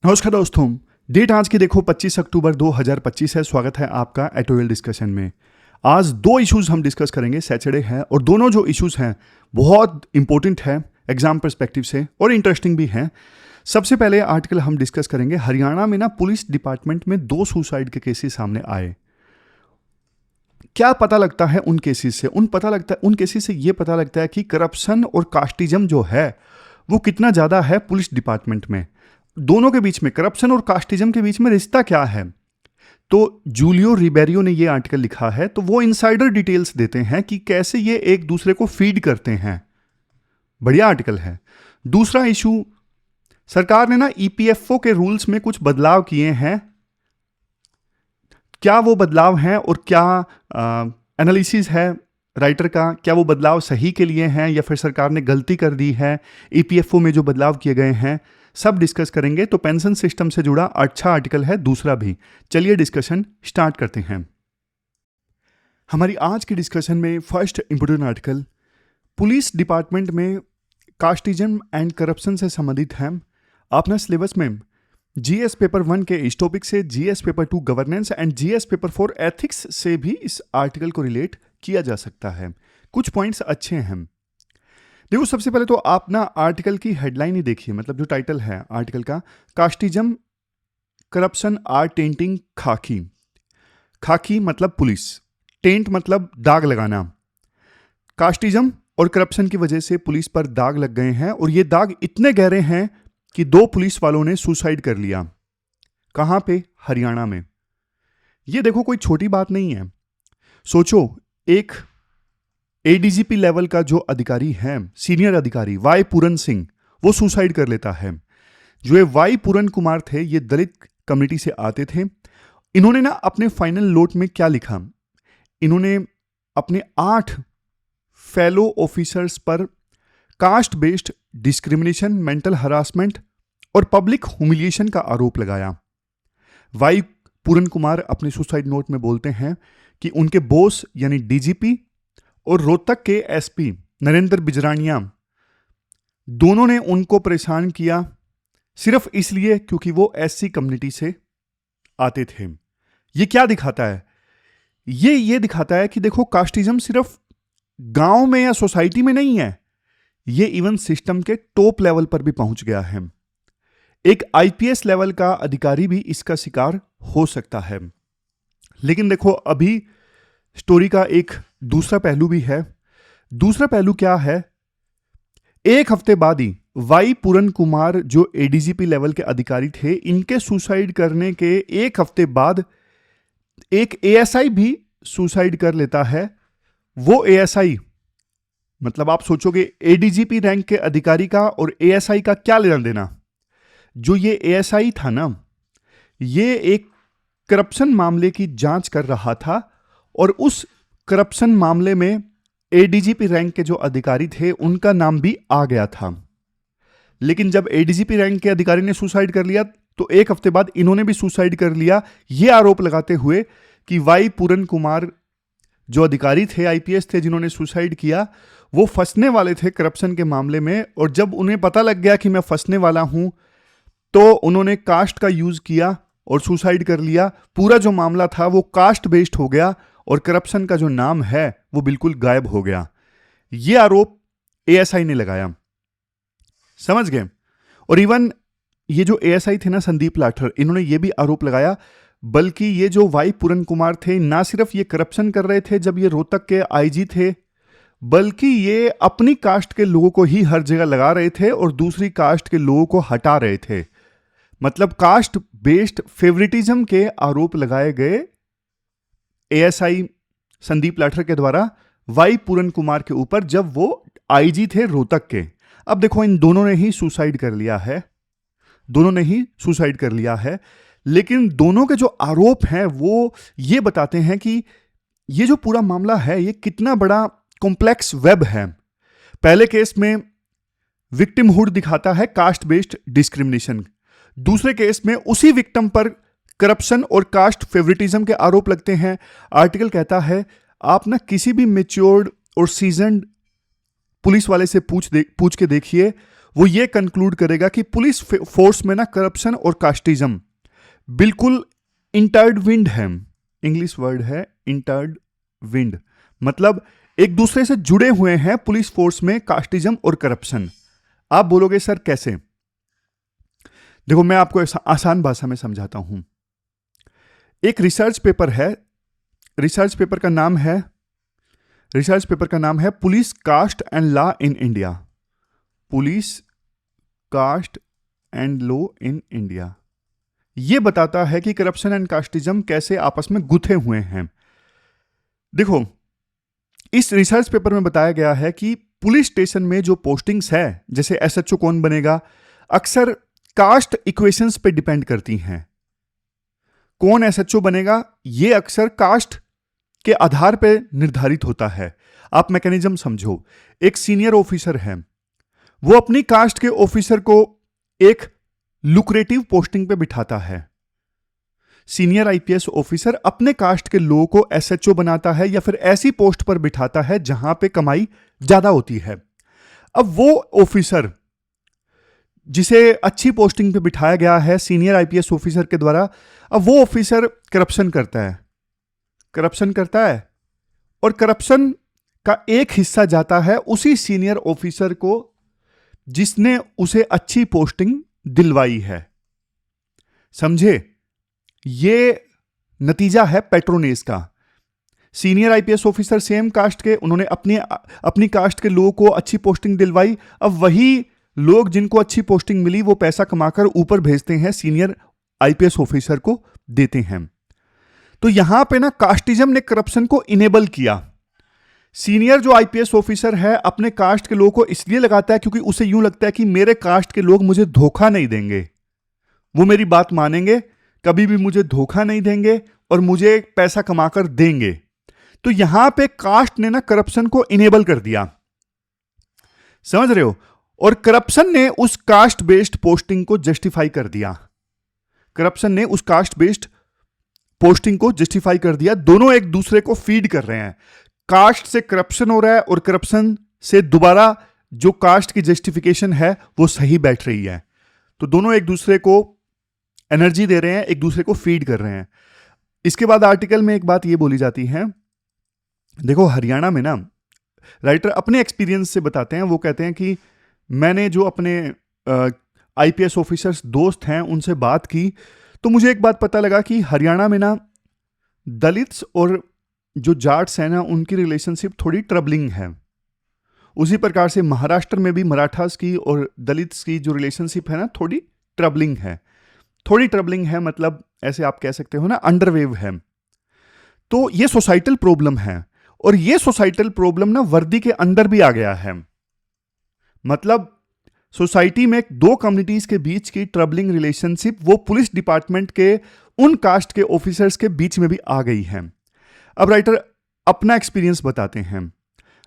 नमस्कार दोस्तों। डेट आज की देखो 25 अक्टूबर 2025 है। स्वागत है आपका एटोरियल डिस्कशन में। आज दो इश्यूज हम डिस्कस करेंगे, सैटरडे है और दोनों जो इश्यूज हैं बहुत इंपॉर्टेंट है एग्जाम पर्सपेक्टिव से और इंटरेस्टिंग भी हैं। सबसे पहले आर्टिकल हम डिस्कस करेंगे, हरियाणा में ना पुलिस डिपार्टमेंट में 2 सुसाइड के केसेस सामने आए। क्या पता लगता है उन केसेस से? उन केसेस से ये पता लगता है कि करप्शन और कास्टिज्म जो है वो कितना ज़्यादा है पुलिस डिपार्टमेंट में। दोनों के बीच में, करप्शन और कास्टिज्म के बीच में रिश्ता क्या है? तो जूलियो रिबेरियो ने ये आर्टिकल लिखा है, तो वो इनसाइडर डिटेल्स देते हैं कि कैसे ये एक दूसरे को फीड करते हैं। बढ़िया आर्टिकल है। दूसरा इशू, सरकार ने ना ईपीएफओ के रूल्स में कुछ बदलाव किए हैं। क्या वो बदलाव हैं और क्या एनालिसिस है राइटर का? क्या वो बदलाव सही के लिए हैं या फिर सरकार ने गलती कर दी है? ईपीएफओ में जो बदलाव किए गए हैं सब डिस्कस करेंगे। तो पेंशन सिस्टम से जुड़ा अच्छा आर्टिकल है दूसरा भी। चलिए डिस्कशन स्टार्ट करते हैं। हमारी आज की डिस्कशन में first important article police department में कास्टिज्म एंड करप्शन से संबंधित है। अपना सिलेबस में जीएस पेपर 1 के इस टॉपिक से, GS paper 2 governance and GS paper 4 ethics से भी इस आर्टिकल को रिलेट किया जा सकता है। कुछ पॉइंट्स अच्छे हैं। देखो, सबसे पहले तो आप ना आर्टिकल की हेडलाइन ही देखिए, मतलब जो टाइटल है आर्टिकल का, कास्टिज्म करप्शन आर टेंटिंग खाकी। खाकी मतलब पुलिस, टेंट मतलब दाग लगाना। कास्टिज्म और करप्शन की वजह से पुलिस पर दाग लग गए हैं और ये दाग इतने गहरे हैं कि 2 पुलिस वालों ने सुसाइड कर लिया। कहां पे? हरियाणा में। ये देखो कोई छोटी बात नहीं है। सोचो, एक एडीजीपी लेवल का जो अधिकारी है, सीनियर अधिकारी वाई पूरन सिंह, वो सुसाइड कर लेता है। जो ये वाई पूरन कुमार थे, ये दलित कम्युनिटी से आते थे। इन्होंने ना अपने फाइनल नोट में क्या लिखा? इन्होंने अपने 8 फेलो ऑफिसर्स पर caste based discrimination, mental harassment और पब्लिक ह्यूमिलिएशन का आरोप लगाया। वाई पूरन कुमार अपने सुसाइड नोट में बोलते हैं कि उनके बॉस यानी डीजीपी और रोहतक के एसपी नरेंद्र बिजरानिया दोनों ने उनको परेशान किया सिर्फ इसलिए क्योंकि वो एससी कम्युनिटी से आते थे। ये क्या दिखाता है? ये दिखाता है कि देखो, कास्टिज्म सिर्फ गांव में या सोसाइटी में नहीं है, ये इवन सिस्टम के टॉप लेवल पर भी पहुंच गया है। एक आईपीएस लेवल का अधिकारी भी इसका शिकार हो सकता है। लेकिन देखो, अभी स्टोरी का एक दूसरा पहलू भी है। दूसरा पहलू क्या है? एक हफ्ते बाद ही वाई पूरन कुमार जो एडीजीपी लेवल के अधिकारी थे, इनके सुसाइड करने के एक हफ्ते बाद एक एएसआई भी सुसाइड कर लेता है। वो एएसआई, मतलब आप सोचोगे एडीजीपी रैंक के अधिकारी का और एएसआई का क्या लेना देना? जो ये एएसआई था ना, ये एक करप्शन मामले की जांच कर रहा था और उस करप्शन मामले में एडीजीपी रैंक के जो अधिकारी थे उनका नाम भी आ गया था। लेकिन जब एडीजीपी रैंक के अधिकारी ने सुसाइड कर लिया तो एक हफ्ते बाद इन्होंने भी सुसाइड कर लिया, यह आरोप लगाते हुए कि वाई पूरन कुमार जो अधिकारी थे, आईपीएस थे, जिन्होंने सुसाइड किया, वो फंसने वाले थे करप्शन के मामले में। और जब उन्हें पता लग गया कि मैं फंसने वाला हूं तो उन्होंने कास्ट का यूज किया और सुसाइड कर लिया। पूरा जो मामला था वो कास्ट बेस्ड हो गया और करप्शन का जो नाम है वो बिल्कुल गायब हो गया। ये आरोप एएसआई ने लगाया, समझ गए? और इवन ये जो एएसआई थे ना, संदीप लाठर, इन्होंने ये भी आरोप लगाया, बल्कि ये जो वाई पूरन कुमार थे, ना सिर्फ ये करप्शन कर रहे थे जब ये रोहतक के आईजी थे, बल्कि ये अपनी कास्ट के लोगों को ही हर जगह लगा रहे थे और दूसरी कास्ट के लोगों को हटा रहे थे। मतलब कास्ट बेस्ड फेवरेटिज्म के आरोप लगाए गए एएसआई संदीप लाठर के द्वारा वाई पूरन कुमार के ऊपर जब वो आईजी थे रोहतक के। अब देखो, इन दोनों ने ही सुसाइड कर लिया है, दोनों ने ही सुसाइड कर लिया है। लेकिन दोनों के जो आरोप हैं वो ये बताते हैं कि ये जो पूरा मामला है ये कितना बड़ा कॉम्प्लेक्स वेब है। पहले केस में विक्टिमहुड दिखाता है कास्ट बेस्ड डिस्क्रिमिनेशन, दूसरे केस में उसी विक्टिम पर करप्शन और कास्ट फेवरेटिज्म के आरोप लगते हैं। आर्टिकल कहता है आप ना किसी भी मैच्योर्ड और सीजन्ड पुलिस वाले से पूछ के देखिए, वो ये कंक्लूड करेगा कि पुलिस फोर्स में ना करप्शन और कास्टिज्म बिल्कुल इंटरविंड है। इंग्लिश वर्ड है इंटरविंड, मतलब एक दूसरे से जुड़े हुए हैं पुलिस फोर्स में कास्टिज्म और करप्शन। आप बोलोगे सर कैसे? देखो मैं आपको आसान भाषा में समझाता हूं। एक रिसर्च पेपर है, रिसर्च पेपर का नाम है police caste and law in India. Police caste and law in India यह बताता है कि करप्शन एंड कास्टिज्म कैसे आपस में गुथे हुए हैं। देखो इस रिसर्च पेपर में बताया गया है कि पुलिस स्टेशन में जो पोस्टिंग्स है, जैसे एसएचओ कौन बनेगा, अक्सर कास्ट इक्वेशंस पे डिपेंड करती हैं। कौन एसएचओ बनेगा ये अक्सर कास्ट के आधार पे निर्धारित होता है। आप मैकेनिज्म समझो, एक सीनियर ऑफिसर है, वो अपनी कास्ट के ऑफिसर को एक लुक्रेटिव पोस्टिंग पे बिठाता है। सीनियर आईपीएस ऑफिसर अपने कास्ट के लोगों को एसएचओ बनाता है या फिर ऐसी पोस्ट पर बिठाता है जहां पे कमाई ज्यादा होती है। अब वो ऑफिसर जिसे अच्छी पोस्टिंग पे बिठाया गया है सीनियर आईपीएस ऑफिसर के द्वारा, अब वो ऑफिसर करप्शन करता है और करप्शन का एक हिस्सा जाता है उसी सीनियर ऑफिसर को जिसने उसे अच्छी पोस्टिंग दिलवाई है। समझे? ये नतीजा है पेट्रोनेज का। Senior IPS officer same caste के, उन्होंने अपनी कास्ट के लोगों को अच्छी पोस्टिंग दिलवाई। अब वही लोग जिनको अच्छी पोस्टिंग मिली वो पैसा कमाकर ऊपर भेजते हैं, सीनियर आईपीएस ऑफिसर को देते हैं। तो यहां पे ना कास्टिज्म ने करप्शन को इनेबल किया। सीनियर जो आईपीएस ऑफिसर है अपने कास्ट के लोगों को इसलिए लगाता है क्योंकि उसे यूं लगता है कि मेरे कास्ट के लोग मुझे धोखा नहीं देंगे, वो मेरी बात मानेंगे, कभी भी मुझे धोखा नहीं देंगे और मुझे पैसा कमाकर देंगे। तो यहां पे कास्ट ने ना करप्शन को इनेबल कर दिया। समझ रहे हो? और करप्शन ने उस कास्ट बेस्ड पोस्टिंग को जस्टिफाई कर दिया। दोनों एक दूसरे को फीड कर रहे हैं। कास्ट से करप्शन हो रहा है और करप्शन से दोबारा जो कास्ट की जस्टिफिकेशन है वो सही बैठ रही है। तो दोनों एक दूसरे को एनर्जी दे रहे हैं, एक दूसरे को फीड कर रहे हैं। इसके बाद आर्टिकल में एक बात ये बोली जाती है, देखो हरियाणा में ना राइटर अपने एक्सपीरियंस से बताते हैं। वो कहते हैं कि मैंने जो अपने आईपीएस ऑफिसर्स दोस्त हैं उनसे बात की तो मुझे एक बात पता लगा कि हरियाणा में ना दलित्स और जो जाट्स हैं ना उनकी रिलेशनशिप थोड़ी ट्रबलिंग है। उसी प्रकार से महाराष्ट्र में भी मराठास की और दलित्स की जो रिलेशनशिप है ना थोड़ी ट्रबलिंग है, मतलब ऐसे आप कह सकते हो ना अंडरवेव है। तो ये सोसाइटल प्रॉब्लम है और ये सोसाइटल प्रॉब्लम ना वर्दी के अंदर भी आ गया है। मतलब सोसाइटी में दो कम्युनिटीज के बीच की ट्रबलिंग रिलेशनशिप वो पुलिस डिपार्टमेंट के उन कास्ट के ऑफिसर्स के बीच में भी आ गई है। अब राइटर अपना एक्सपीरियंस बताते हैं।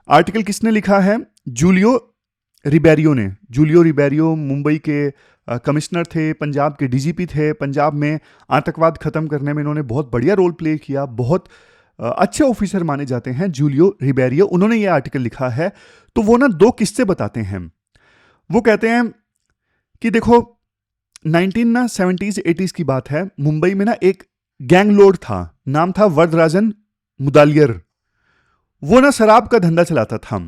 आर्टिकल किसने लिखा है? जूलियो रिबेरियो मुंबई के कमिश्नर थे, पंजाब के डीजीपी थे। पंजाब में आतंकवाद खत्म करने में इन्होंने बहुत बढ़िया रोल प्ले किया, बहुत अच्छे ऑफिसर माने जाते हैं जूलियो रिबेरियो। उन्होंने ये आर्टिकल लिखा है। तो वो ना दो किस्से बताते हैं। वो कहते हैं कि देखो 1970s 80s की बात है, मुंबई में ना एक गैंग लॉर्ड था, नाम था वरदराजन मुदालियर। वो ना शराब का धंधा चलाता था।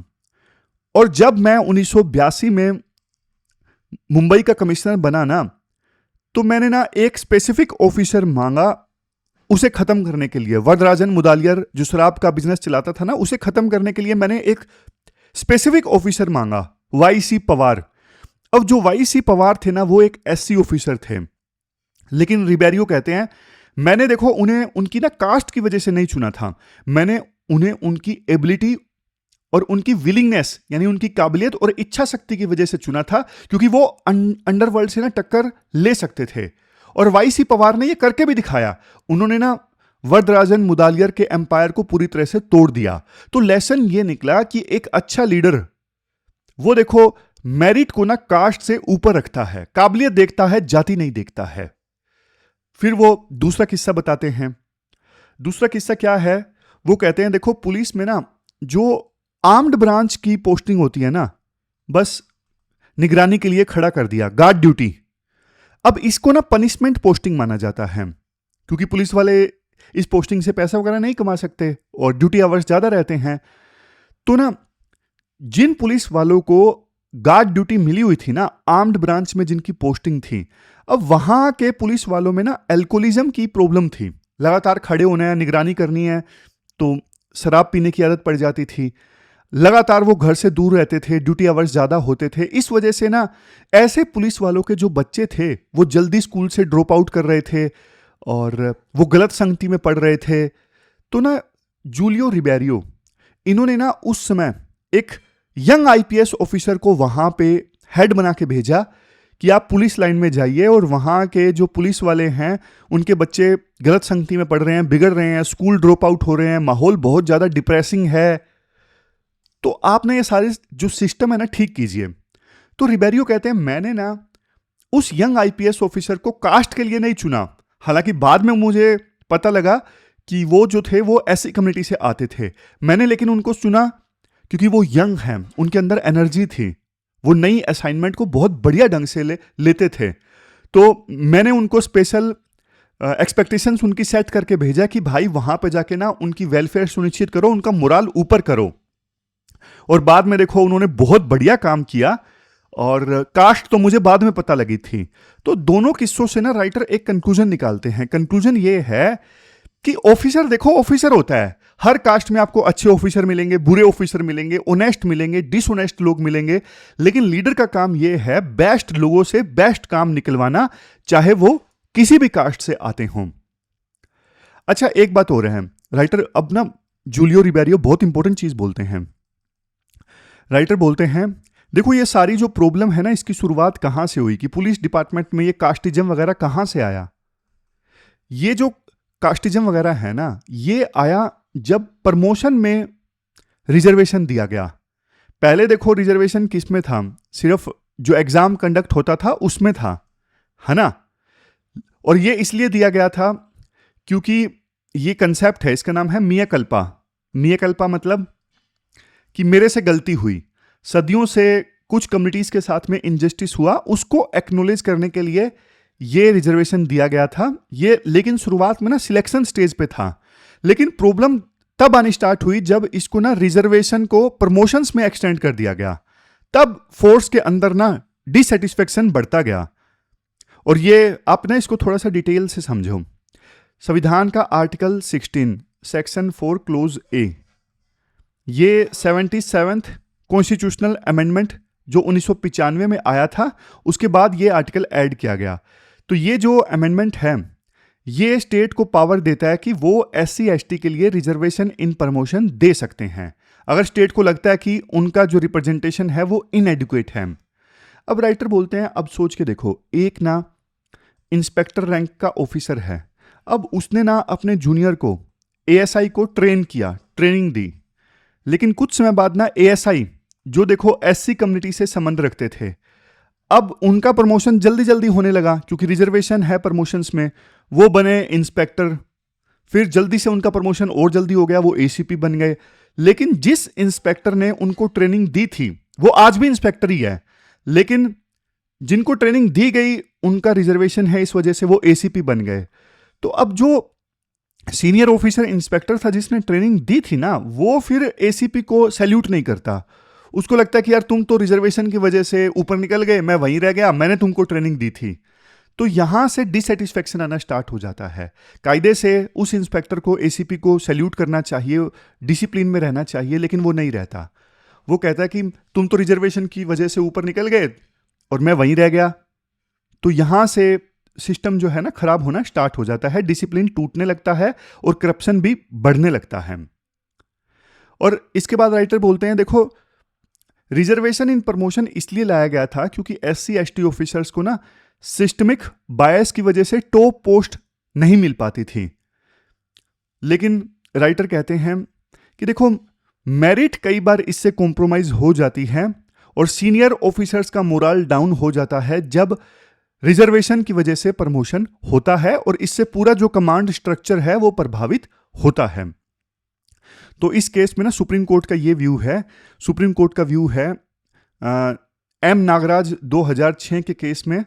और जब मैं 1982 में मुंबई का कमिश्नर बना ना तो मैंने ना एक स्पेसिफिक ऑफिसर मांगा उसे खत्म करने के लिए। वरदराजन मुदालियर जो शराब का बिजनेस चलाता था ना उसे खत्म करने के लिए मैंने एक स्पेसिफिक ऑफिसर मांगा, वाईसी पवार। अब जो वाईसी पवार थे ना वो एक एससी ऑफिसर थे। लेकिन रिबेरियो कहते हैं मैंने देखो उन्हें उनकी ना कास्ट की वजह से नहीं चुना था, मैंने उन्हें उनकी एबिलिटी और उनकी विलिंगनेस यानी उनकी काबिलियत और इच्छा शक्ति की वजह से चुना था, क्योंकि वो अंडरवर्ल्ड से ना टक्कर ले सकते थे। और वाईसी पवार ने ये करके भी दिखाया। उन्होंने ना वरदराजन मुदालियर के एम्पायर को पूरी तरह से तोड़ दिया। तो लेसन ये निकला कि एक अच्छा लीडर वो देखो मेरिट को ना कास्ट से ऊपर रखता है, काबिलियत देखता है, जाति नहीं देखता है। फिर वो दूसरा किस्सा बताते हैं। दूसरा किस्सा क्या है? वो कहते हैं देखो पुलिस में ना जो आर्म्ड ब्रांच की पोस्टिंग होती है ना, बस निगरानी के लिए खड़ा कर दिया, गार्ड ड्यूटी। अब इसको ना पनिशमेंट पोस्टिंग माना जाता है, क्योंकि पुलिस वाले इस पोस्टिंग से पैसा वगैरह नहीं कमा सकते और ड्यूटी आवर्स ज्यादा रहते हैं। तो ना जिन पुलिस वालों को गार्ड ड्यूटी मिली हुई थी ना, आर्म्ड ब्रांच में जिनकी पोस्टिंग थी, अब वहां के पुलिस वालों में ना एल्कोहलिज्म की प्रॉब्लम थी। लगातार खड़े होना है, निगरानी करनी है, तो शराब पीने की आदत पड़ जाती थी। लगातार वो घर से दूर रहते थे, ड्यूटी आवर्स ज़्यादा होते थे। इस वजह से ना ऐसे पुलिस वालों के जो बच्चे थे वो जल्दी स्कूल से ड्रॉप आउट कर रहे थे और वो गलत संगति में पड़ रहे थे। तो ना जूलियो रिबेरियो, इन्होंने ना उस समय एक यंग आईपीएस ऑफिसर को वहाँ पे हेड बना के भेजा कि आप पुलिस लाइन में जाइए और वहाँ के जो पुलिस वाले हैं उनके बच्चे गलत संगति में पड़ रहे हैं, बिगड़ रहे हैं, स्कूल ड्रॉप आउट हो रहे हैं, माहौल बहुत ज़्यादा डिप्रेसिंग है, तो आपने ये सारे जो सिस्टम है ना ठीक कीजिए। तो रिबेरियो कहते हैं मैंने ना उस यंग आईपीएस ऑफिसर को कास्ट के लिए नहीं चुना, हालांकि बाद में मुझे पता लगा कि वो जो थे वो ऐसी कम्युनिटी से आते थे। मैंने लेकिन उनको चुना क्योंकि वो यंग हैं, उनके अंदर एनर्जी थी, वो नई असाइनमेंट को बहुत बढ़िया ढंग से लेते थे। तो मैंने उनको स्पेशल एक्सपेक्टेशंस उनकी सेट करके भेजा कि भाई वहां पे जाके ना उनकी वेलफेयर सुनिश्चित करो, उनका मोराल ऊपर करो। और बाद में देखो उन्होंने बहुत बढ़िया काम किया और कास्ट तो मुझे बाद में पता लगी थी। तो दोनों किस्सों से ना राइटर एक कंक्लूजन निकालते हैं। कंक्लूजन ये है कि ऑफिसर देखो ऑफिसर होता है, हर कास्ट में आपको अच्छे ऑफिसर मिलेंगे, बुरे ऑफिसर मिलेंगे, ऑनेस्ट मिलेंगे, डिसऑनेस्ट लोग मिलेंगे, लेकिन लीडर का काम यह है बेस्ट लोगों से बेस्ट काम निकलवाना, चाहे वो किसी भी कास्ट से आते हों। अच्छा एक बात और है, राइटर अब ना जूलियो रिबेरियो बहुत इंपॉर्टेंट चीज बोलते हैं। राइटर बोलते हैं देखो ये सारी जो प्रॉब्लम है ना, इसकी शुरुआत कहां से हुई कि पुलिस डिपार्टमेंट में ये कास्टिज्म वगैरह कहां से आया। ये जो कास्टिज्म वगैरह है ना, ये आया जब प्रमोशन में रिजर्वेशन दिया गया। पहले देखो रिजर्वेशन किस में था, सिर्फ जो एग्जाम कंडक्ट होता था उसमें था, है ना। और ये इसलिए दिया गया था क्योंकि ये कंसेप्ट है, इसका नाम है मिया कल्पा। मिया कल्पा मतलब कि मेरे से गलती हुई, सदियों से कुछ कम्युनिटीज के साथ में इनजस्टिस हुआ, उसको एक्नॉलेज करने के लिए ये रिजर्वेशन दिया गया था। ये लेकिन शुरुआत में ना सिलेक्शन स्टेज पे था, लेकिन प्रॉब्लम तब आनी स्टार्ट हुई जब इसको ना रिजर्वेशन को प्रमोशंस में एक्सटेंड कर दिया गया। तब फोर्स के अंदर ना डिससेटिस्फेक्शन बढ़ता गया। और ये आप ना इसको थोड़ा सा डिटेल से समझो। संविधान का आर्टिकल 16 सेक्शन 4 क्लोज ए, ये 77th कॉन्स्टिट्यूशनल अमेंडमेंट जो 1995 में आया था, उसके बाद ये आर्टिकल ऐड किया गया। तो ये जो अमेंडमेंट है ये स्टेट को पावर देता है कि वो SC ST के लिए रिजर्वेशन इन प्रमोशन दे सकते हैं अगर स्टेट को लगता है कि उनका जो रिप्रेजेंटेशन है वो इनएडिक्वेट है। अब राइटर बोलते हैं अब सोच के देखो, एक ना इंस्पेक्टर रैंक का ऑफिसर है, अब उसने ना अपने जूनियर को ASI को ट्रेन किया, ट्रेनिंग दी, लेकिन कुछ समय बाद ना ASI जो देखो SC कम्युनिटी से संबंध रखते थे, अब उनका प्रमोशन जल्दी जल्दी होने लगा क्योंकि रिजर्वेशन है प्रमोशंस में, वो बने इंस्पेक्टर, फिर जल्दी से उनका प्रमोशन और जल्दी हो गया, वो ACP बन गए। लेकिन जिस इंस्पेक्टर ने उनको ट्रेनिंग दी थी वो आज भी इंस्पेक्टर ही है, लेकिन जिनको ट्रेनिंग दी गई उनका रिजर्वेशन है, इस वजह से वो ACP बन गए। तो अब जो सीनियर ऑफिसर इंस्पेक्टर था जिसने ट्रेनिंग दी थी ना, वो फिर ACP को सैल्यूट नहीं करता, उसको लगता है कि यार तुम तो रिजर्वेशन की वजह से ऊपर निकल गए, मैं वहीं रह गया, मैंने तुमको ट्रेनिंग दी थी। तो यहां से डिससेटिस्फेक्शन आना स्टार्ट हो जाता है। कायदे से उस इंस्पेक्टर को ACP को सैल्यूट करना चाहिए, डिसिप्लिन में रहना चाहिए, लेकिन वो नहीं रहता। वो कहता है कि तुम तो रिजर्वेशन की वजह से ऊपर निकल गए और मैं वहीं रह गया। तो यहां से सिस्टम जो है ना खराब होना स्टार्ट हो जाता है, डिसिप्लिन टूटने लगता है और करप्शन भी बढ़ने लगता है। और इसके बाद राइटर बोलते हैं देखो रिजर्वेशन इन प्रमोशन इसलिए लाया गया था क्योंकि SC ST ऑफिसर्स को ना सिस्टमिक बायस की वजह से टॉप पोस्ट नहीं मिल पाती थी। लेकिन राइटर कहते हैं कि देखो मेरिट कई बार इससे कॉम्प्रोमाइज हो जाती है और सीनियर ऑफिसर्स का मोरल डाउन हो जाता है जब रिजर्वेशन की वजह से प्रमोशन होता है, और इससे पूरा जो कमांड स्ट्रक्चर है वो प्रभावित होता है। तो इस केस में ना सुप्रीम कोर्ट का ये व्यू है, सुप्रीम कोर्ट का व्यू है एम नागराज 2006 के केस में,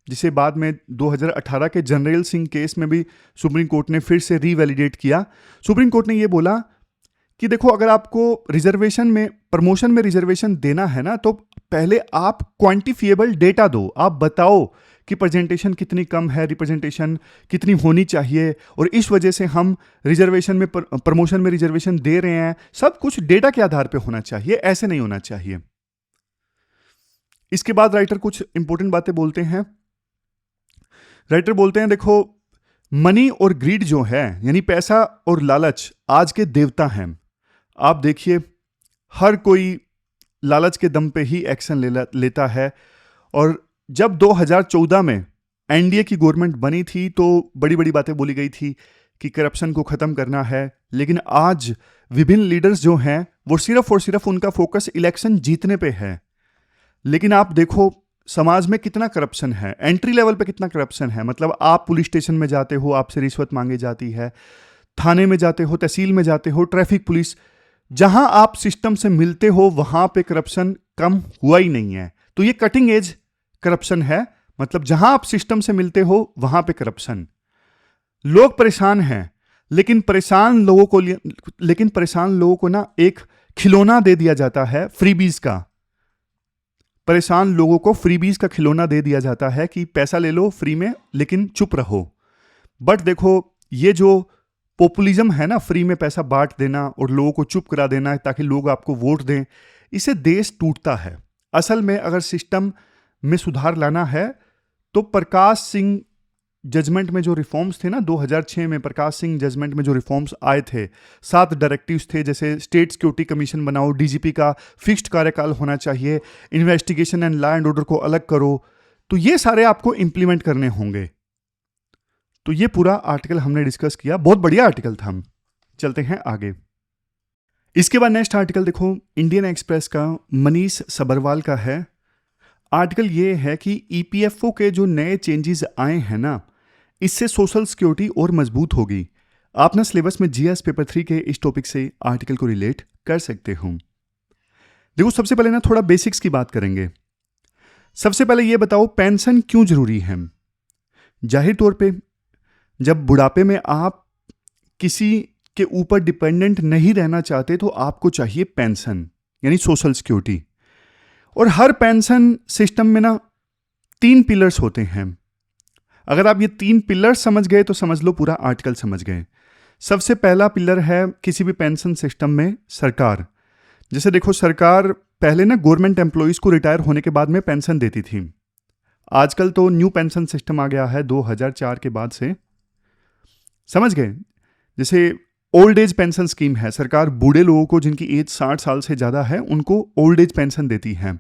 जिसे बाद में 2018 के जनरल सिंह केस में भी सुप्रीम कोर्ट ने फिर से रीवैलिडेट किया। सुप्रीम कोर्ट ने ये बोला कि देखो, अगर आपको रिजर्वेशन में, प्रमोशन में रिजर्वेशन देना है ना, तो पहले आप क्वांटिफिएबल डेटा दो। आप बताओ कि प्रेजेंटेशन कितनी कम है, रिप्रेजेंटेशन कितनी होनी चाहिए, और इस वजह से हम रिजर्वेशन में, प्रमोशन में रिजर्वेशन दे रहे हैं। सब कुछ डेटा के आधार पे होना चाहिए, ऐसे नहीं होना चाहिए। इसके बाद राइटर कुछ इंपॉर्टेंट बातें बोलते हैं। राइटर बोलते हैं, देखो, मनी और ग्रीड जो है, यानी पैसा और लालच, आज के देवता हैं। आप देखिए, हर कोई लालच के दम पे ही एक्शन लेता है। और जब 2014 में एनडीए की गवर्नमेंट बनी थी तो बड़ी बड़ी बातें बोली गई थी कि करप्शन को ख़त्म करना है, लेकिन आज विभिन्न लीडर्स जो हैं वो सिर्फ और सिर्फ उनका फोकस इलेक्शन जीतने पे है। लेकिन आप देखो समाज में कितना करप्शन है, एंट्री लेवल पे कितना करप्शन है। मतलब आप पुलिस स्टेशन में जाते हो, आपसे रिश्वत मांगी जाती है, थाने में जाते हो, तहसील में जाते हो, ट्रैफिक पुलिस, जहां आप सिस्टम से मिलते हो वहां पे करप्शन कम हुआ ही नहीं है। तो ये कटिंग एज करप्शन है। मतलब जहां आप सिस्टम से मिलते हो वहां पे करप्शन। लोग परेशान हैं, लेकिन परेशान लोगों को ना एक खिलौना दे दिया जाता है फ्रीबीज का। परेशान लोगों को फ्रीबीज का खिलौना दे दिया जाता है कि पैसा ले लो फ्री में, लेकिन चुप रहो। बट देखो, ये जो पॉपुलिज्म है ना, फ्री में पैसा बांट देना और लोगों को चुप करा देना ताकि लोग आपको वोट दें, इससे देश टूटता है। असल में अगर सिस्टम में सुधार लाना है तो प्रकाश सिंह जजमेंट में जो रिफॉर्म्स थे ना, 2006 में प्रकाश सिंह जजमेंट में जो रिफॉर्म्स आए थे, 7 डायरेक्टिव्स थे, जैसे स्टेट सिक्योरिटी कमीशन बनाओ, डीजीपी का फिक्स्ड कार्यकाल होना चाहिए, investigation and law and order को अलग करो। तो ये सारे आपको इंप्लीमेंट करने होंगे। तो ये पूरा आर्टिकल हमने डिस्कस किया, बहुत बढ़िया आर्टिकल था। हम चलते हैं आगे। इसके बाद नेक्स्ट आर्टिकल देखो, इंडियन एक्सप्रेस का मनीष सबरवाल का है। आर्टिकल ये है कि ईपीएफओ के जो नए चेंजेस आए हैं ना, इससे सोशल सिक्योरिटी और मजबूत होगी। आप ना सिलेबस में जीएस पेपर 3 के इस टॉपिक से आर्टिकल को रिलेट कर सकते हो। देखो, सबसे पहले ना थोड़ा बेसिक्स की बात करेंगे। सबसे पहले ये बताओ, पेंशन क्यों जरूरी है। जाहिर तौर पे जब बुढ़ापे में आप किसी के ऊपर डिपेंडेंट नहीं रहना चाहते तो आपको चाहिए पेंशन, यानी सोशल सिक्योरिटी। और हर पेंशन सिस्टम में ना 3 पिलर्स होते हैं। अगर आप ये 3 पिलर्स समझ गए तो समझ लो पूरा आर्टिकल समझ गए। सबसे पहला पिलर है किसी भी पेंशन सिस्टम में सरकार। जैसे देखो, सरकार पहले ना गवर्नमेंट एम्प्लॉइज को रिटायर होने के बाद में पेंशन देती थी। आजकल तो न्यू पेंशन सिस्टम आ गया है 2004 के बाद से, समझ गए। जैसे ओल्ड एज पेंशन स्कीम है, सरकार बूढ़े लोगों को जिनकी एज 60 साल से ज्यादा है उनको ओल्ड एज पेंशन देती है।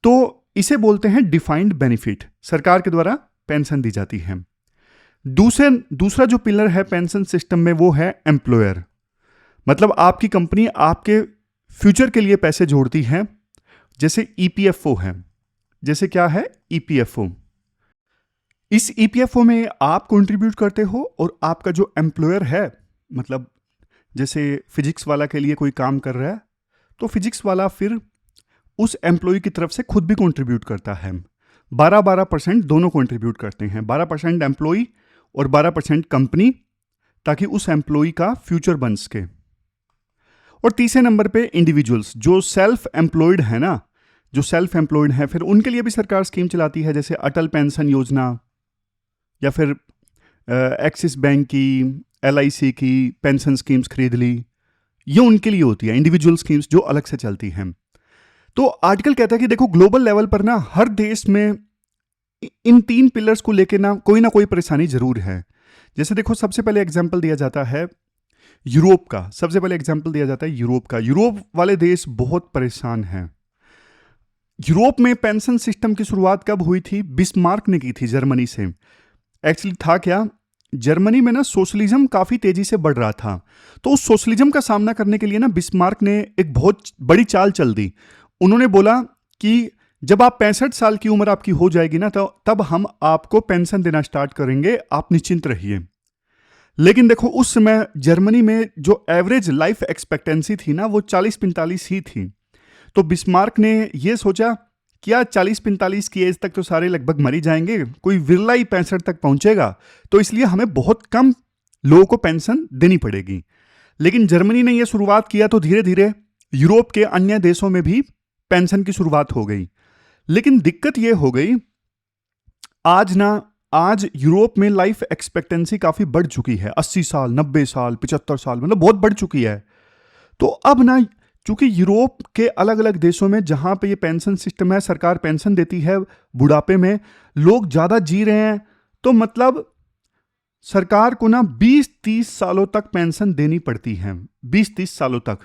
तो इसे बोलते हैं डिफाइंड बेनिफिट, सरकार के द्वारा पेंशन दी जाती है। दूसरा जो पिलर है पेंशन सिस्टम में वो है एम्प्लॉयर। मतलब आपकी कंपनी आपके फ्यूचर के लिए पैसे जोड़ती है, जैसे ईपीएफओ है। जैसे क्या है ईपीएफओ, इस ईपीएफओ में आप कंट्रीब्यूट करते हो और आपका जो एम्प्लॉयर है, मतलब जैसे फिजिक्स वाला के लिए कोई काम कर रहा है तो फिजिक्स वाला फिर उस एम्प्लॉय की तरफ से खुद भी कंट्रीब्यूट करता है। 12% दोनों कंट्रीब्यूट करते हैं, 12% एम्प्लॉय और 12% कंपनी, ताकि उस एम्प्लॉय का फ्यूचर बन सके। और तीसरे नंबर पे इंडिविजुअल्स जो सेल्फ एम्प्लॉयड है ना, जो सेल्फ एम्प्लॉयड है, फिर उनके लिए भी सरकार स्कीम चलाती है, जैसे अटल पेंशन योजना या फिर एक्सिस बैंक की, एलआईसी की पेंशन स्कीम्स खरीद ली। ये उनके लिए होती है, इंडिविजुअल स्कीम्स जो अलग से चलती हैं। तो आर्टिकल कहता है कि देखो, ग्लोबल लेवल पर ना हर देश में इन 3 पिलर्स को लेके ना कोई परेशानी जरूर है। जैसे देखो, सबसे पहले एग्जांपल दिया जाता है यूरोप का। सबसे पहले एग्जांपल दिया जाता है यूरोप का। यूरोप वाले देश बहुत परेशान हैं। यूरोप में पेंशन सिस्टम की शुरुआत कब हुई थी? बिस्मार्क ने की थी, जर्मनी से। एक्चुअली था क्या, जर्मनी में ना सोशलिज्म काफी तेजी से बढ़ रहा था। तो उस सोशलिज्म का सामना करने के लिए ना बिस्मार्क ने एक बहुत बड़ी चाल चल दी। उन्होंने बोला कि जब आप 65 साल की उम्र आपकी हो जाएगी ना, तो तब हम आपको पेंशन देना स्टार्ट करेंगे, आप निश्चिंत रहिए। लेकिन देखो, उस समय जर्मनी में जो एवरेज लाइफ एक्सपेक्टेंसी थी ना, वो 40-45 ही थी। तो बिस्मार्क ने यह सोचा क्या 40-45 की एज तक तो सारे लगभग मर ही जाएंगे, कोई विरला ही 65 तक पहुंचेगा, तो इसलिए हमें बहुत कम लोगों को पेंशन देनी पड़ेगी। लेकिन जर्मनी ने यह शुरुआत किया तो धीरे धीरे यूरोप के अन्य देशों में भी पेंशन की शुरुआत हो गई। लेकिन दिक्कत यह हो गई, आज यूरोप में लाइफ एक्सपेक्टेंसी काफी बढ़ चुकी है, 80 साल, 90 साल, 75 साल, मतलब बहुत बढ़ चुकी है। तो अब ना, चूंकि यूरोप के अलग अलग देशों में जहां पे ये पेंशन सिस्टम है, सरकार पेंशन देती है, बुढ़ापे में लोग ज्यादा जी रहे हैं, तो मतलब सरकार को ना 20-30 सालों तक पेंशन देनी पड़ती है, 20-30 सालों तक।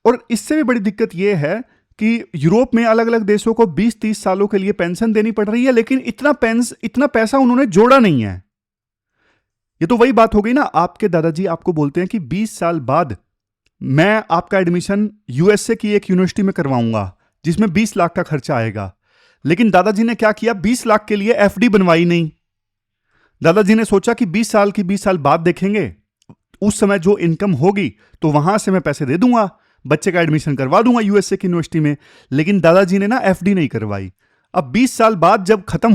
और इससे भी बड़ी दिक्कत यह है कि यूरोप में अलग अलग देशों को 20-30 सालों के लिए पेंशन देनी पड़ रही है, लेकिन इतना पैसा उन्होंने जोड़ा नहीं है। ये तो वही बात हो गई ना, आपके दादाजी आपको बोलते हैं कि 20 साल बाद मैं आपका एडमिशन यूएसए की एक यूनिवर्सिटी में करवाऊंगा जिसमें 20 लाख का खर्चा आएगा। लेकिन दादाजी ने क्या किया, 20 लाख के लिए एफडी बनवाई नहीं। दादाजी ने सोचा कि 20 साल बाद देखेंगे, उस समय जो इनकम होगी तो वहां से मैं पैसे दे दूंगा, बच्चे का एडमिशन करवा दूंगा यूएसए की यूनिवर्सिटी में। लेकिन दादाजी ने ना एफडी नहीं करवाई। अब 20 साल बाद जब खत्म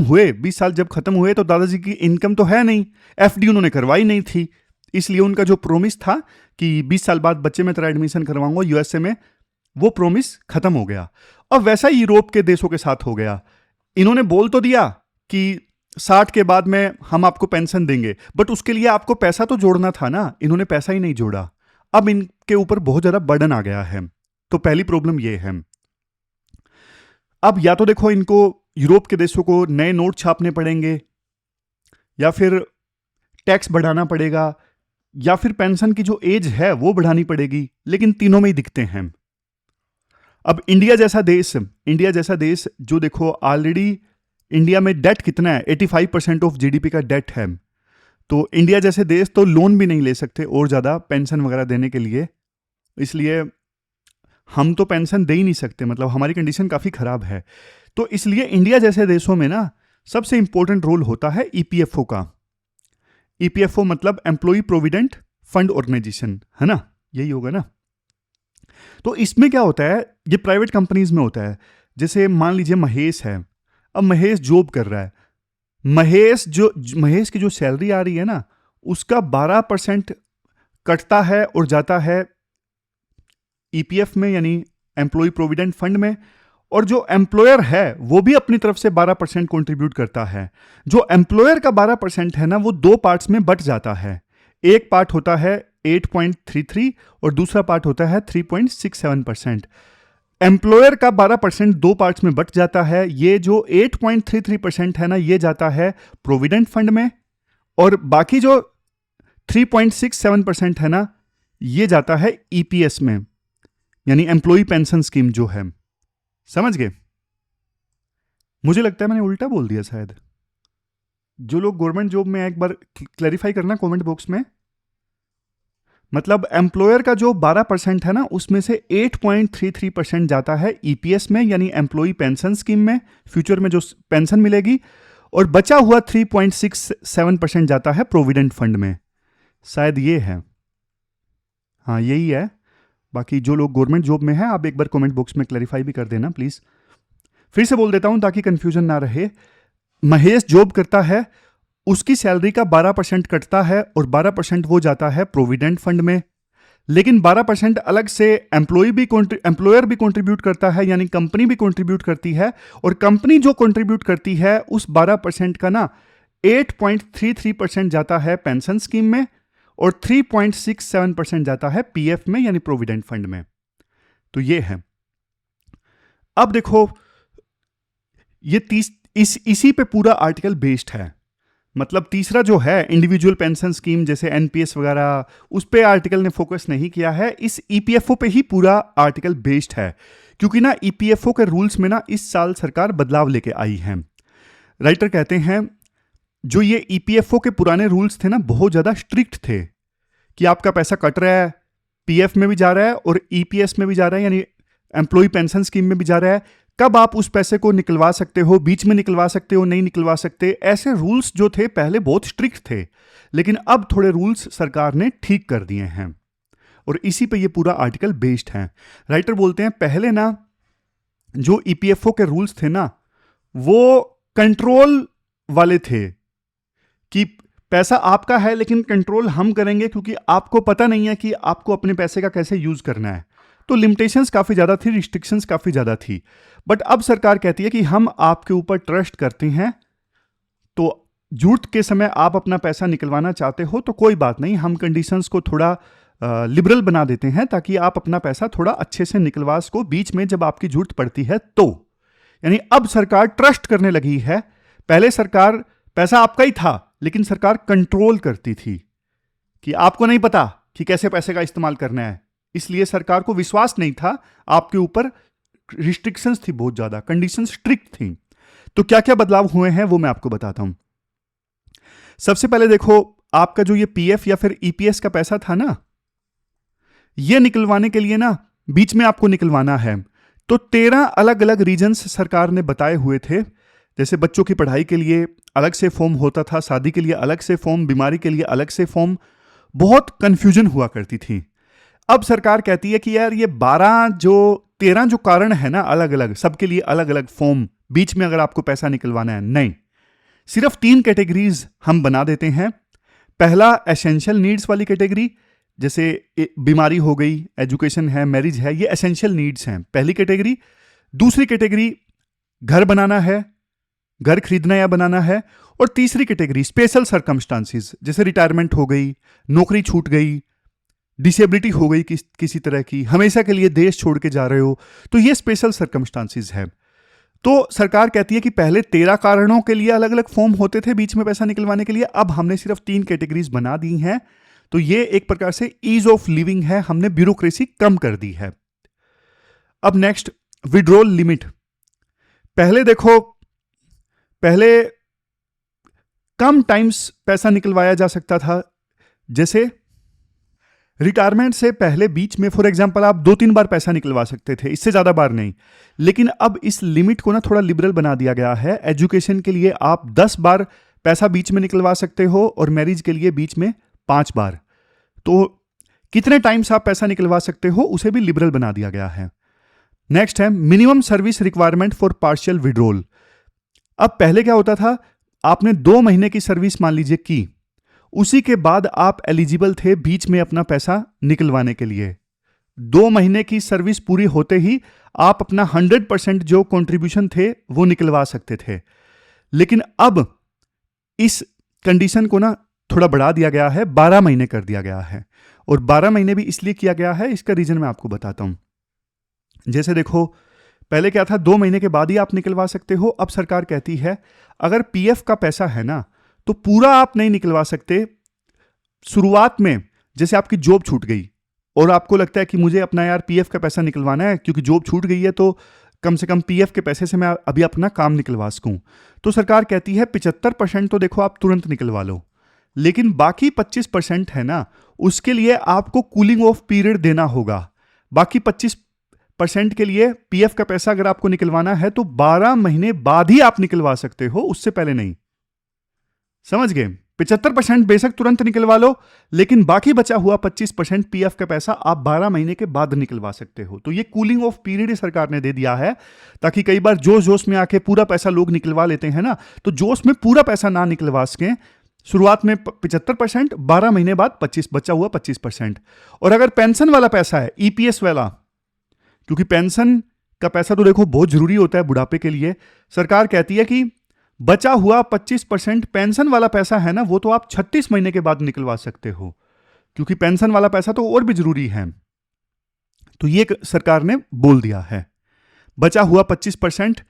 हुए तो दादाजी की इनकम तो है नहीं, एफडी उन्होंने करवाई नहीं थी, इसलिए उनका जो प्रोमिस था कि 20 साल बाद बच्चे में तेरा एडमिशन करवाऊंगा यूएसए में, वो प्रोमिस खत्म हो गया। और वैसा ही यूरोप के देशों के साथ हो गया। इन्होंने बोल तो दिया कि 60 के बाद में हम आपको पेंशन देंगे, बट उसके लिए आपको पैसा तो जोड़ना था ना, इन्होंने पैसा ही नहीं जोड़ा। अब इनके ऊपर बहुत ज्यादा बर्डन आ गया है। तो पहली प्रॉब्लम ये है। अब या तो देखो, इनको यूरोप के देशों को नए नोट छापने पड़ेंगे, या फिर टैक्स बढ़ाना पड़ेगा, या फिर पेंशन की जो एज है वो बढ़ानी पड़ेगी। लेकिन तीनों में ही दिखते हैं। अब इंडिया जैसा देश जो देखो, ऑलरेडी इंडिया में डेट कितना है, 85% ऑफ जीडीपी का डेट है। तो इंडिया जैसे देश तो लोन भी नहीं ले सकते और ज्यादा पेंशन वगैरह देने के लिए, इसलिए हम तो पेंशन दे ही नहीं सकते, मतलब हमारी कंडीशन काफी खराब है। तो इसलिए इंडिया जैसे देशों में ना सबसे इंपॉर्टेंट रोल होता है ईपीएफओ का। ईपीएफओ मतलब एम्प्लॉय प्रोविडेंट फंड ऑर्गेनाइजेशन, है ना, यही होगा ना। तो इसमें क्या होता है, ये प्राइवेट कंपनीज में होता है। जैसे मान लीजिए महेश है, अब महेश जॉब कर रहा है, महेश की जो सैलरी आ रही है ना, उसका 12% कटता है और जाता है ईपीएफ में, यानी एम्प्लॉय प्रोविडेंट फंड में। और जो एम्प्लॉयर है वो भी अपनी तरफ से 12% कंट्रीब्यूट करता है। जो एम्प्लॉयर का 12% है ना, वो दो पार्ट्स में बट जाता है। एक पार्ट होता है 8.33 और दूसरा पार्ट होता है 3.67%। एम्प्लॉयर का 12% दो पार्ट्स में बट जाता है। ये जो 8.33% है ना, ये जाता है प्रोविडेंट फंड में, और बाकी जो 3.67% है ना, ये जाता है ईपीएस में, यानी एम्प्लॉय पेंशन स्कीम जो है। समझ गए? मुझे लगता है मैंने उल्टा बोल दिया शायद। जो लोग गवर्नमेंट जॉब में, एक बार क्लैरिफाई करना कमेंट बॉक्स में। मतलब एम्प्लॉयर का जो 12% है ना, उसमें से 8.33% जाता है ईपीएस में, यानी एम्प्लॉय पेंशन स्कीम में, फ्यूचर में जो पेंशन मिलेगी, और बचा हुआ 3.67% जाता है प्रोविडेंट फंड में। शायद ये है, हाँ यही है। बाकी जो लोग गवर्नमेंट जॉब में हैं, आप एक बार कमेंट बॉक्स में क्लैरिफाई भी कर देना प्लीज। फिर से बोल देता हूं ताकि कंफ्यूजन ना रहे। महेश जॉब करता है, उसकी सैलरी का 12% कटता है और 12% वो जाता है प्रोविडेंट फंड में। लेकिन 12% अलग से एम्प्लॉयर भी कंट्रीब्यूट करता है, यानी कंपनी भी कंट्रीब्यूट करती है। और कंपनी जो कंट्रीब्यूट करती है उस 12% का ना 8.33% जाता है पेंशन स्कीम में, और 3.67% जाता है पीएफ में, यानी प्रोविडेंट फंड में। तो ये है। अब देखो, ये इसी पे पूरा आर्टिकल बेस्ड है। मतलब तीसरा जो है इंडिविजुअल पेंशन स्कीम जैसे एनपीएस वगैरह, उस पे आर्टिकल ने फोकस नहीं किया है। इस ईपीएफओ पे ही पूरा आर्टिकल बेस्ड है, क्योंकि ना ईपीएफओ के रूल्स में ना इस साल सरकार बदलाव लेके आई है। राइटर कहते हैं जो ये ईपीएफओ के पुराने रूल्स थे ना, बहुत ज्यादा स्ट्रिक्ट थे कि आपका पैसा कट रहा है, पीएफ में भी जा रहा है और ईपीएस में भी जा रहा है, यानी एम्प्लॉय पेंशन स्कीम में भी जा रहा है। कब आप उस पैसे को निकलवा सकते हो, बीच में निकलवा सकते हो, नहीं निकलवा सकते, ऐसे रूल्स जो थे पहले बहुत स्ट्रिक्ट थे। लेकिन अब थोड़े रूल्स सरकार ने ठीक कर दिए हैं। और इसी पे ये पूरा आर्टिकल बेस्ड है। राइटर बोलते हैं पहले ना जो ईपीएफओ के रूल्स थे ना वो कंट्रोल वाले थे कि पैसा आपका है लेकिन कंट्रोल हम करेंगे, क्योंकि आपको पता नहीं है कि आपको अपने पैसे का कैसे यूज करना है। तो लिमिटेशंस काफी ज्यादा थी, रिस्ट्रिक्शंस काफी ज्यादा थी। बट अब सरकार कहती है कि हम आपके ऊपर ट्रस्ट करते हैं, तो जरूरत के समय आप अपना पैसा निकलवाना चाहते हो तो कोई बात नहीं, हम कंडीशंस को थोड़ा लिबरल बना देते हैं ताकि आप अपना पैसा थोड़ा अच्छे से निकलवा सको बीच में जब आपकी जरूरत पड़ती है तो। यानी अब सरकार ट्रस्ट करने लगी है। पहले सरकार पैसा आपका ही था लेकिन सरकार कंट्रोल करती थी कि आपको नहीं पता कि कैसे पैसे का इस्तेमाल करना है, इसलिए सरकार को विश्वास नहीं था आपके ऊपर, रिस्ट्रिक्शंस थी बहुत ज्यादा, कंडीशंस स्ट्रिक्ट थी। तो क्या क्या बदलाव हुए हैं वो मैं आपको बताता हूं। सबसे पहले देखो, आपका जो ये पीएफ या फिर ईपीएस का पैसा था ना, ये निकलवाने के लिए ना बीच में आपको निकलवाना है तो 13 अलग अलग रीजन्स सरकार ने बताए हुए थे। जैसे बच्चों की पढ़ाई के लिए अलग से फॉर्म होता था, शादी के लिए अलग से फॉर्म, बीमारी के लिए अलग से फॉर्म, बहुत कंफ्यूजन हुआ करती थी। अब सरकार कहती है कि यार ये 13 जो कारण है ना अलग अलग, सबके लिए अलग अलग फॉर्म, बीच में अगर आपको पैसा निकलवाना है, नहीं, सिर्फ 3 कैटेगरीज हम बना देते हैं। पहला एसेंशियल नीड्स वाली कैटेगरी, जैसे बीमारी हो गई, एजुकेशन है, मैरिज है, ये एसेंशियल नीड्स हैं, पहली कैटेगरी। दूसरी कैटेगरी घर बनाना है, घर खरीदना या बनाना है। और तीसरी कैटेगरी स्पेशल सर्कमस्टांसिस, जैसे रिटायरमेंट हो गई, नौकरी छूट गई, डिसेबिलिटी हो गई किसी तरह की, हमेशा के लिए देश छोड़ के जा रहे हो, तो ये स्पेशल सर्कमस्टांसिस है। तो सरकार कहती है कि पहले 13 कारणों के लिए अलग अलग फॉर्म होते थे बीच में पैसा निकलवाने के लिए, अब हमने सिर्फ 3 कैटेगरीज बना दी हैं। तो ये एक प्रकार से ईज ऑफ लिविंग है, हमने ब्यूरोक्रेसी कम कर दी है। अब नेक्स्ट, विड्रॉल लिमिट। पहले देखो, पहले कम टाइम्स पैसा निकलवाया जा सकता था। जैसे रिटायरमेंट से पहले बीच में फॉर एग्जांपल आप 2-3 बार पैसा निकलवा सकते थे, इससे ज्यादा बार नहीं। लेकिन अब इस लिमिट को ना थोड़ा लिबरल बना दिया गया है। एजुकेशन के लिए आप 10 बार पैसा बीच में निकलवा सकते हो और मैरिज के लिए बीच में 5 बार। तो कितने टाइम्स आप पैसा निकलवा सकते हो उसे भी लिबरल बना दिया गया है। नेक्स्ट है minimum service requirement for partial withdrawal. अब पहले क्या होता था, आपने 2 महीने की सर्विस मान लीजिए की, उसी के बाद आप एलिजिबल थे बीच में अपना पैसा निकलवाने के लिए। 2 महीने की सर्विस पूरी होते ही आप अपना 100% जो कंट्रीब्यूशन थे वो निकलवा सकते थे। लेकिन अब इस कंडीशन को ना थोड़ा बढ़ा दिया गया है, 12 महीने कर दिया गया है। और 12 महीने भी इसलिए किया गया है, इसका रीजन मैं आपको बताता हूं। जैसे देखो, पहले क्या था, 2 महीने के बाद ही आप निकलवा सकते हो। अब सरकार कहती है अगर पीएफ का पैसा है ना तो पूरा आप नहीं निकलवा सकते। शुरुआत में जैसे आपकी जॉब छूट गई और आपको लगता है कि मुझे अपना यार पीएफ का पैसा निकलवाना है क्योंकि जॉब छूट गई है, तो कम से कम पीएफ के पैसे से मैं अभी अपना काम निकलवा सकूं, तो सरकार कहती है 75% तो देखो आप तुरंत निकलवा लो, लेकिन बाकी 25% है ना, उसके लिए आपको कूलिंग ऑफ पीरियड देना होगा। बाकी 25% के लिए पीएफ का पैसा अगर आपको निकलवाना है तो 12 महीने बाद ही आप निकलवा सकते हो, उससे पहले नहीं। समझ गए? 75% बेशक तुरंत निकलवा लो, लेकिन बाकी बचा हुआ 25% पीएफ का पैसा आप 12 महीने के बाद निकलवा सकते हो। तो ये कूलिंग ऑफ पीरियड सरकार ने दे दिया है, ताकि कई बार जोश जोश में आके पूरा पैसा लोग निकलवा लेते हैं ना, तो जोश में पूरा पैसा ना निकलवा सकें। शुरुआत में 75%, 12 महीने बाद 25, बचा हुआ 25%। और अगर पेंशन वाला पैसा है, ईपीएस वाला, क्योंकि पेंशन का पैसा तो देखो बहुत जरूरी होता है बुढ़ापे के लिए, सरकार कहती है कि बचा हुआ 25% पेंशन वाला पैसा है ना, वो तो आप 36 महीने के बाद निकलवा सकते हो, क्योंकि पेंशन वाला पैसा तो और भी जरूरी है। तो ये सरकार ने बोल दिया है, बचा हुआ 25%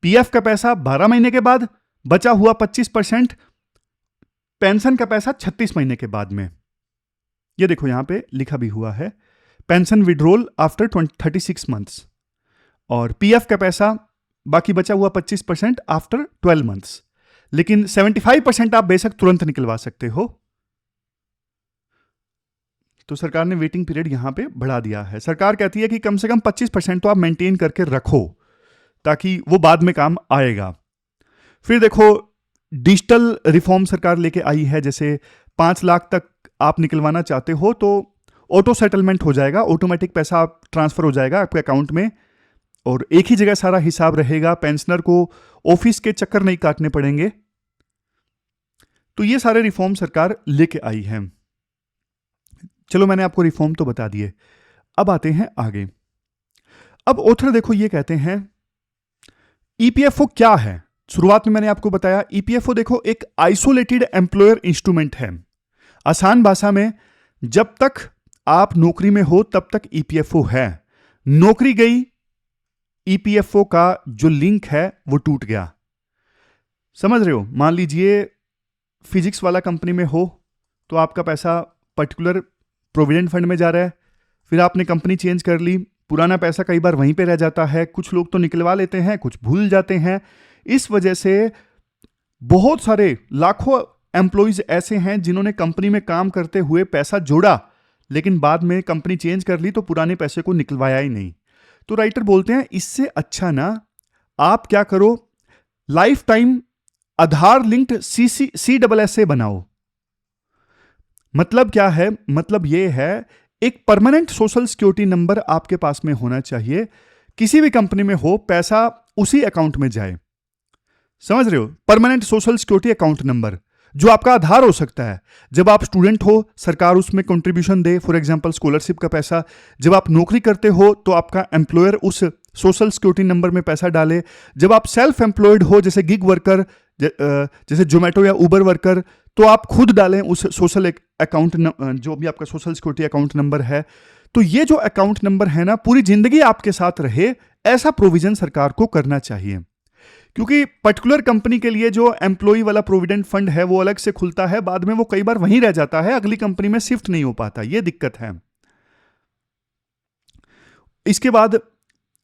पीएफ का पैसा 12 महीने के बाद, बचा हुआ 25% पेंशन का पैसा 36 महीने के बाद में। ये देखो यहां पे लिखा भी हुआ है, पेंशन विड्रॉल आफ्टर 36 मंथ्स, और पीएफ का पैसा बाकी बचा हुआ 25% आफ्टर 12 मंथ्स। लेकिन 75% आप बेशक तुरंत निकलवा सकते हो। तो सरकार ने वेटिंग पीरियड यहां पे बढ़ा दिया है। सरकार कहती है कि कम से कम 25% तो आप मेंटेन करके रखो, ताकि वो बाद में काम आएगा। फिर देखो, डिजिटल रिफॉर्म सरकार लेके आई है। जैसे 5 लाख तक आप निकलवाना चाहते हो तो ऑटो सेटलमेंट हो जाएगा, ऑटोमेटिक पैसा ट्रांसफर हो जाएगा आपके अकाउंट में और एक ही जगह सारा हिसाब रहेगा। पेंशनर को ऑफिस के चक्कर नहीं काटने पड़ेंगे। तो ये सारे रिफॉर्म सरकार लेके आई है। चलो मैंने आपको रिफॉर्म तो बता दिए, अब आते हैं आगे। अब ऑथर देखो ये कहते हैं ईपीएफओ क्या है। शुरुआत में मैंने आपको बताया ईपीएफओ देखो एक आइसोलेटेड एम्प्लॉयर इंस्ट्रूमेंट है। आसान भाषा में जब तक आप नौकरी में हो तब तक ईपीएफओ है, नौकरी गई ईपीएफओ का जो लिंक है वो टूट गया। समझ रहे हो? मान लीजिए फिजिक्स वाला कंपनी में हो तो आपका पैसा पर्टिकुलर प्रोविडेंट फंड में जा रहा है, फिर आपने कंपनी चेंज कर ली, पुराना पैसा कई बार वहीं पे रह जाता है। कुछ लोग तो निकलवा लेते हैं, कुछ भूल जाते हैं। इस वजह से बहुत सारे लाखों एम्प्लॉइज ऐसे हैं जिन्होंने कंपनी में काम करते हुए पैसा जोड़ा लेकिन बाद में कंपनी चेंज कर ली तो पुराने पैसे को निकलवाया ही नहीं। तो राइटर बोलते हैं इससे अच्छा ना आप क्या करो, लाइफ टाइम आधार लिंक्ड CSSA बनाओ। मतलब क्या है? मतलब यह है एक परमानेंट सोशल सिक्योरिटी नंबर आपके पास में होना चाहिए। किसी भी कंपनी में हो पैसा उसी अकाउंट में जाए। समझ रहे हो? Permanent social security account number जो आपका आधार हो सकता है। जब आप स्टूडेंट हो सरकार उसमें contribution they, for example scholarship का पैसा। जब आप नौकरी करते हो तो आपका एम्प्लॉयर उस सोशल सिक्योरिटी नंबर में पैसा डाले। जब आप सेल्फ एम्प्लॉयड हो जैसे गिग वर्कर, जैसे जोमेटो या उबर वर्कर, तो आप खुद डालें उस सोशल अकाउंट जो भी आपका सोशल सिक्योरिटी अकाउंट नंबर है। तो ये जो अकाउंट नंबर है ना पूरी जिंदगी आपके साथ रहे, ऐसा प्रोविजन सरकार को करना चाहिए। क्योंकि पर्टिकुलर कंपनी के लिए जो एम्प्लॉय वाला प्रोविडेंट फंड है वो अलग से खुलता है, बाद में वो कई बार वहीं रह जाता है, अगली कंपनी में शिफ्ट नहीं हो पाता। ये दिक्कत है। इसके बाद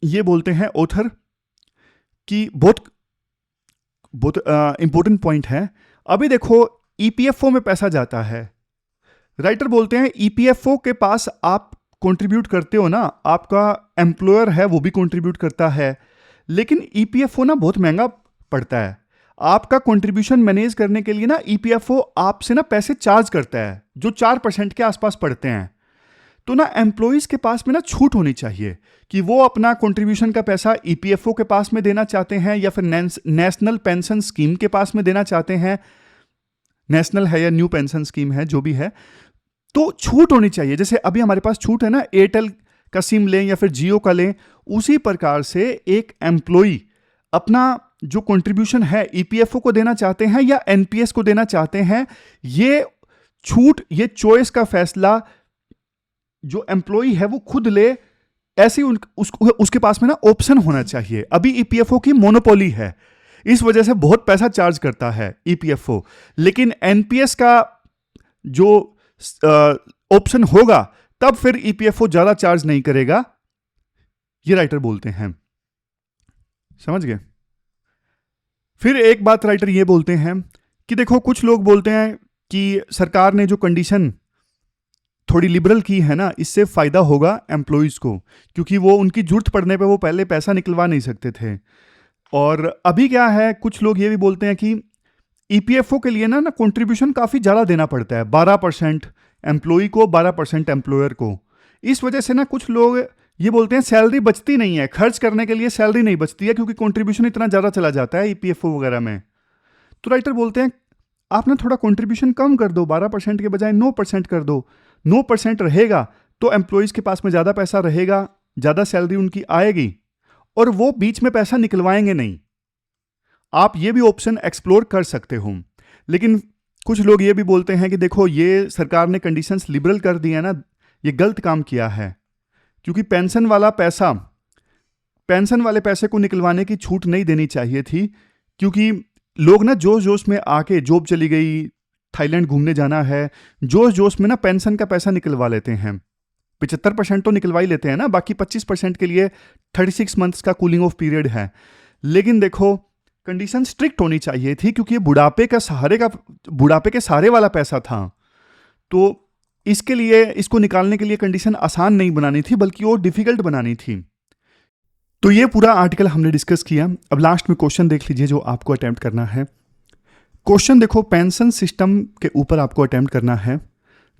ये बोलते हैं ऑथर कि बहुत इंपॉर्टेंट पॉइंट है। अभी देखो ईपीएफओ में पैसा जाता है, राइटर बोलते हैं ईपीएफओ के पास आप कंट्रीब्यूट करते हो ना, आपका एम्प्लॉयर है वो भी कंट्रीब्यूट करता है, लेकिन ईपीएफओ ना बहुत महंगा पड़ता है। आपका कंट्रीब्यूशन मैनेज करने के लिए ना ईपीएफओ आपसे ना पैसे चार्ज करता है जो 4% के आसपास पड़ते हैं। तो ना एम्प्लॉइज के पास में ना छूट होनी चाहिए कि वो अपना कंट्रीब्यूशन का पैसा ईपीएफओ के पास में देना चाहते हैं या फिर नेशनल पेंशन स्कीम के पास में देना चाहते हैं। नेशनल है या न्यू पेंशन स्कीम है, जो भी है, तो छूट होनी चाहिए। जैसे अभी हमारे पास छूट है ना, एयरटेल का सिम लें या फिर जियो का लें, उसी प्रकार से एक एम्प्लॉई अपना जो कंट्रीब्यूशन है ईपीएफओ को देना चाहते हैं या एनपीएस को देना चाहते हैं, ये छूट, ये चॉइस का फैसला जो एम्प्लॉई है वो खुद ले। ऐसे उसके पास में ना ऑप्शन होना चाहिए। अभी ईपीएफओ की मोनोपोली है, इस वजह से बहुत पैसा चार्ज करता है ईपीएफओ, लेकिन एनपीएस का जो ऑप्शन होगा तब फिर ईपीएफओ ज्यादा चार्ज नहीं करेगा, ये राइटर बोलते हैं। समझ गए? फिर एक बात राइटर ये बोलते हैं कि देखो कुछ लोग बोलते हैं कि सरकार ने जो कंडीशन थोड़ी लिबरल की है ना, इससे फायदा होगा एम्प्लॉइज को, क्योंकि वो उनकी जरूरत पड़ने पे वो पहले पैसा निकलवा नहीं सकते थे। और अभी क्या है, कुछ लोग ये भी बोलते हैं कि ईपीएफओ के लिए ना कंट्रीब्यूशन काफ़ी ज़्यादा देना पड़ता है, 12% एम्प्लॉई को, 12% एम्प्लॉयर को। इस वजह से ना कुछ लोग ये बोलते हैं सैलरी बचती नहीं है, खर्च करने के लिए सैलरी नहीं बचती है क्योंकि कंट्रीब्यूशन इतना ज़्यादा चला जाता है ईपीएफओ वगैरह में। तो राइटर बोलते हैं आप ना थोड़ा कंट्रीब्यूशन कम कर दो, 12% के बजाय 9% कर दो। 9% रहेगा तो एम्प्लॉइज़ के पास में ज़्यादा पैसा रहेगा, ज़्यादा सैलरी उनकी आएगी और वो बीच में पैसा निकलवाएंगे नहीं। आप ये भी ऑप्शन एक्सप्लोर कर सकते हो। लेकिन कुछ लोग ये भी बोलते हैं कि देखो ये सरकार ने कंडीशंस लिबरल कर दी है ना, ये गलत काम किया है, क्योंकि पेंशन वाले पैसे को निकलवाने की छूट नहीं देनी चाहिए थी। क्योंकि लोग ना जोश जोश में आके, जॉब चली गई, थाईलैंड घूमने जाना है, जोश जोश में ना पेंशन का पैसा निकलवा लेते हैं। 75% तो निकलवा ही लेते हैं ना, बाकी 25% के लिए 36 मंथ्स का कूलिंग ऑफ पीरियड है। लेकिन देखो कंडीशन स्ट्रिक्ट होनी चाहिए थी, क्योंकि ये बुढ़ापे के सहारे वाला पैसा था। तो इसके लिए, इसको निकालने के लिए कंडीशन आसान नहीं बनानी थी बल्कि और डिफिकल्ट बनानी थी। तो ये पूरा आर्टिकल हमने डिस्कस किया। अब लास्ट में क्वेश्चन देख लीजिए जो आपको अटेम्प्ट करना है। क्वेश्चन देखो, पेंशन सिस्टम के ऊपर आपको अटेम्प्ट करना है।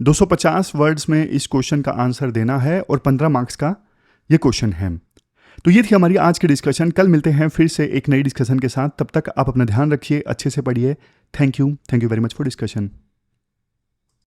250 वर्ड्स में इस क्वेश्चन का आंसर देना है और 15 मार्क्स का ये क्वेश्चन है। तो ये थी हमारी आज की डिस्कशन। कल मिलते हैं फिर से एक नई डिस्कशन के साथ। तब तक आप अपना ध्यान रखिए, अच्छे से पढ़िए। Thank you very much for discussion.